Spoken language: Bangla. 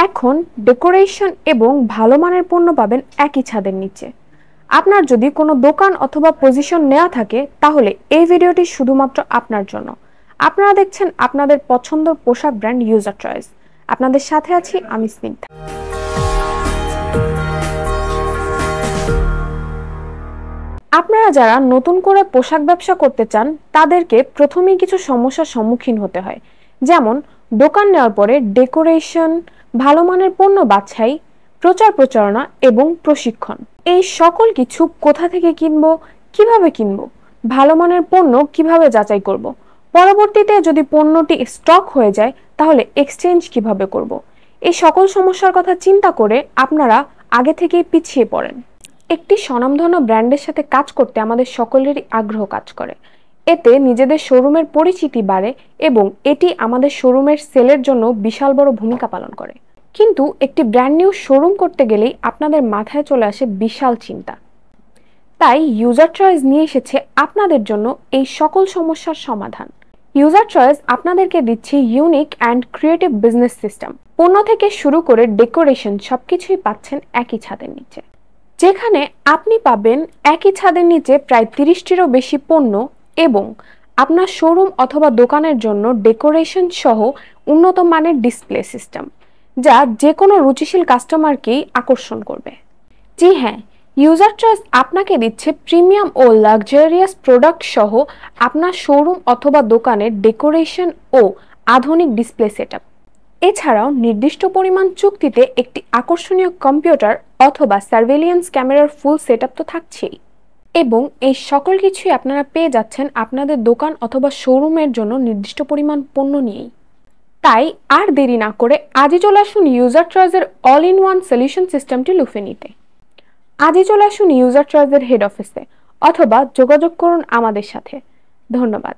এখন ডেকোরেশন এবং ভালো মানের পণ্য পাবেন একই ছাদের নিচে। আপনার যদি কোনো দোকান অথবা পজিশন নেওয়া থাকে তাহলে এই ভিডিওটি শুধুমাত্র আপনার জন্য। আপনারা দেখছেন আপনাদের পছন্দের পোশাক ব্র্যান্ড ইউজার চয়েস। আপনাদের সাথে আছি আমি স্নিগ্ধা। আপনারা যারা নতুন করে পোশাক ব্যবসা করতে চান তাদেরকে প্রথমেই কিছু সমস্যার সম্মুখীন হতে হয়, যেমন দোকান নেওয়ার পরে ডেকোরেশন, ভালো মানের পণ্য বাছাই, প্রচার প্রচারণা এবং প্রশিক্ষণ। এই সকল কিছু কোথা থেকে কিনবো, কিভাবে কিনবো, ভালো মানের পণ্য কিভাবে যাচাই করব, পরবর্তীতে যদি পণ্যটি স্টক হয়ে যায় তাহলে এক্সচেঞ্জ কিভাবে করব, এই সকল সমস্যার কথা চিন্তা করে আপনারা আগে থেকেই পিছিয়ে পড়েন। একটি স্বনামধন্য ব্র্যান্ডের সাথে কাজ করতে আমাদের সকলেরই আগ্রহ কাজ করে। এতে নিজেদের শোরুমের পরিচিতি বাড়ে এবং এটি আমাদের শোরুমের সেলের জন্য বিশাল বড় ভূমিকা পালন করে। কিন্তু একটি ব্র্যান্ড নিউ শোরুম করতে গেলেই আপনাদের মাথায় চলে আসে বিশাল চিন্তা। তাই ইউজার চয়েস নিয়ে এসেছে আপনাদের জন্য এই সকল সমস্যার সমাধান। ইউজার চয়েস আপনাদেরকে দিচ্ছে unique and creative business system. পণ্য থেকে শুরু করে ডেকোরেশন সবকিছুই পাচ্ছেন একই ছাদের নিচে, যেখানে আপনি পাবেন একই ছাদের নিচে প্রায় 30টিরও বেশি পণ্য এবং আপনার শোরুম অথবা দোকানের জন্য ডেকোরেশন সহ উন্নত মানের ডিসপ্লে সিস্টেম, যা যে কোনো রুচিশীল কাস্টমারকেই আকর্ষণ করবে। জি হ্যাঁ, ইউজার চয়েস আপনাকে দিচ্ছে প্রিমিয়াম ও লাক্সারিয়াস প্রোডাক্ট সহ আপনার শোরুম অথবা দোকানের ডেকোরেশন ও আধুনিক ডিসপ্লে সেটআপ। এছাড়াও নির্দিষ্ট পরিমাণ চুক্তিতে একটি আকর্ষণীয় কম্পিউটার অথবা সার্ভেলিয়েন্স ক্যামেরার ফুল সেটআপ তো থাকছেই। এবং এই সকল কিছুই আপনারা পেয়ে যাচ্ছেন আপনাদের দোকান অথবা শোরুমের জন্য নির্দিষ্ট পরিমাণ পণ্য নিয়েই। তাই আর দেরি না করে আজই চলে আসুন ইউজার চয়েসের অল ইন ওয়ান সলিউশন সিস্টেমটি লুফে নিতে। আজই চলে আসুন ইউজার চয়েসের হেড অফিসে অথবা যোগাযোগ করুন আমাদের সাথে। ধন্যবাদ।